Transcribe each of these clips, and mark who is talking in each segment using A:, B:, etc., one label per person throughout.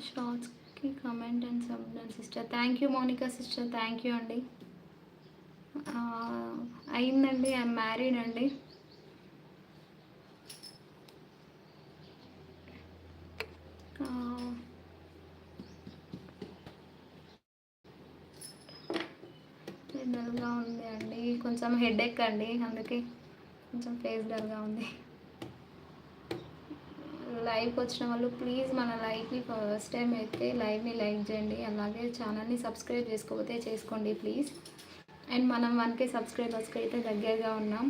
A: షార్ట్స్కి comment and submit sister. Thank you Monica sister, thank you అండి. అయిందండి, I'm married అండి. డల్గా ఉంది అండి, కొంచెం హెడేక్ అండి, అందుకే కొంచెం ఫేస్ డల్గా ఉంది. లైవ్కి వచ్చిన వాళ్ళు ప్లీజ్ మన లైవ్ని ఫస్ట్ టైం అయితే లైవ్ని లైక్ చేయండి, అలాగే ఛానల్ని సబ్స్క్రైబ్ చేసుకోకపోతే చేసుకోండి ప్లీజ్. అండ్ మనం 1K సబ్స్క్రైబర్స్కి అయితే దగ్గరగా ఉన్నాం.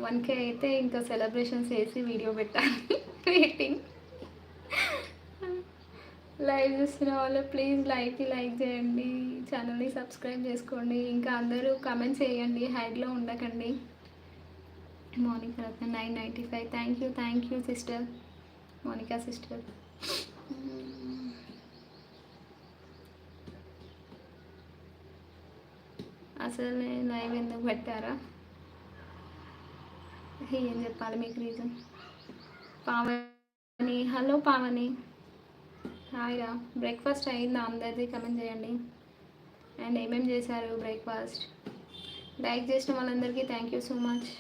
A: 1K అయితే ఇంకా సెలబ్రేషన్స్ చేసి వీడియో పెట్టాలి. వెయిటింగ్. లైవ్ చూస్తున్న వాళ్ళు ప్లీజ్ లైవ్కి లైక్ చేయండి, ఛానల్ని సబ్స్క్రైబ్ చేసుకోండి, ఇంకా అందరూ కమెంట్స్ చేయండి, హైడ్లో ఉండకండి. Monika Ratna 995, thank you sister, Monika sister. అసలు లైవ్ ఎందుకు పెట్టారా, ఏం చెప్పాలి మీకు reason. Pavani, hello Pavani, hi రా. బ్రేక్ఫాస్ట్ అయిందా అందరిది, కమెంట్ చేయండి. అండ్ ఏమేమి చేశారు బ్రేక్ఫాస్ట్. లైక్ చేసిన వాళ్ళందరికీ థ్యాంక్ యూ సో మచ్.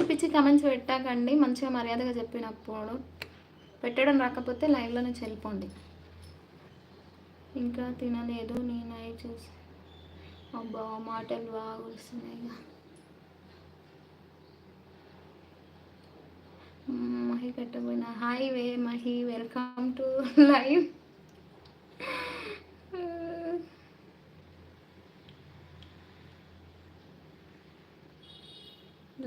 A: పిచ్చి కమెంట్స్ పెట్టాకండి, మంచిగా మర్యాదగా చెప్పినప్పుడు. పెట్టడం రాకపోతే లైవ్లో నుంచి వెళ్ళిపోండి. ఇంకా తినలేదు, నేను అవి చూసి అబ్బా మాటలు బాగా వస్తున్నాయి. మహి కట్టబోయిన హాయ్ వే Mahi, welcome to live.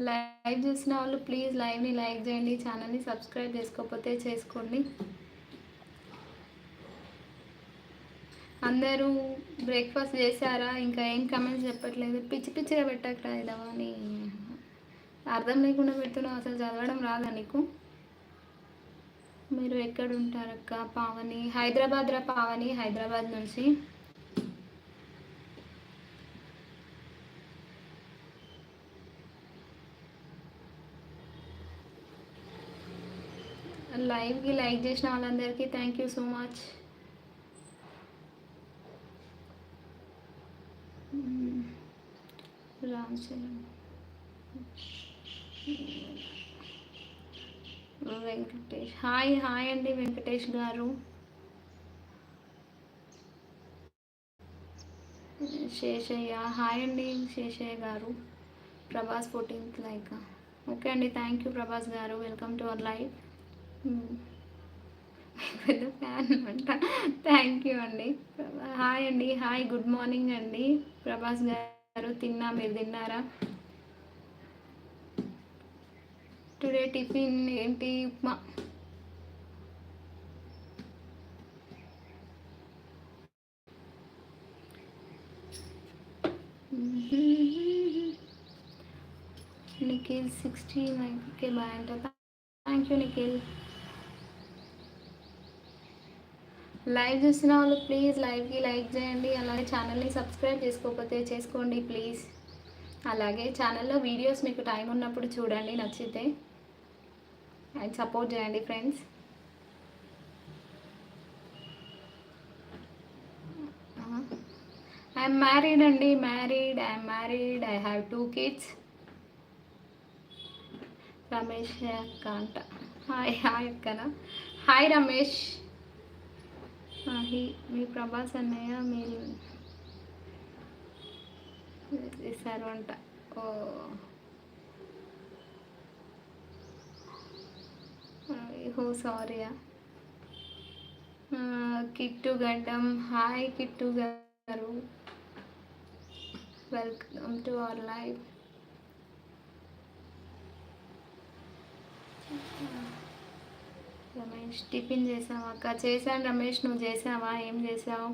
A: Live చూసిన వాళ్ళు ప్లీజ్ లైవ్ని లైక్ చేయండి, ఛానల్ని సబ్స్క్రైబ్ చేసుకోకపోతే చేసుకోండి. అందరూ బ్రేక్ఫాస్ట్ చేశారా, ఇంకా ఏం కమెంట్స్ చెప్పట్లేదు. పిచ్చి పిచ్చిగా పెట్టకరా అని అర్థం లేకుండా పెడుతున్నావు, అసలు చదవడం రాదా నీకు. మీరు ఎక్కడ ఉంటారక్క. పావని హైదరాబాద్ రా పావని, హైదరాబాద్ నుంచి. లైవ్కి లైక్ చేసిన వాళ్ళందరికీ thank you so much. Ram Charan, Venkatesh, hi hi అండి వెంకటేష్ గారు. శేషయ్య, హాయ్ అండి శేషయ్య గారు. Prabhas 14th like. ఓకే అండి, థ్యాంక్ యూ ప్రభాస్ గారు, వెల్కమ్ టు అవర్ లైవ్. పెద్ద ఫ్యాన్ అంట, థ్యాంక్ యూ అండి. హాయ్ అండి, హాయ్ గుడ్ మార్నింగ్ అండి ప్రభాస్ గారు. తిన్నా, మీరు తిన్నారా. టుడే టిఫిన్ ఏంటి, ఉప్మా. నిఖిల్ 60 ఓకే బాయ్ అంట, థ్యాంక్ యూ నిఖిల్. లైవ్ చూసిన వాళ్ళు ప్లీజ్ లైవ్కి లైక్ చేయండి, అలాగే ఛానల్ని సబ్స్క్రైబ్ చేసుకోకపోతే చేసుకోండి ప్లీజ్. అలాగే ఛానల్లో వీడియోస్ మీకు టైం ఉన్నప్పుడు చూడండి, నచ్చితే అండ్ సపోర్ట్ చేయండి ఫ్రెండ్స్. ఐఎమ్ మ్యారీడ్ అండి, I'm married, I have 2 kids. Ramesh అక్క అంట, హాయ్ హాయ్ అక్కనా, హాయ్ రమేష్. మీ ప్రభాస్ అన్నయ్య మీరు ఇస్తారు అంట. ఓ సారీయా. కిట్టు గడ్డం, హాయ్ కిట్టు గారు, welcome to our live. Ramesh tiffin చేసావా అక్క. చేశాను రమేష్, నువ్వు చేసావా, ఏం చేసావు.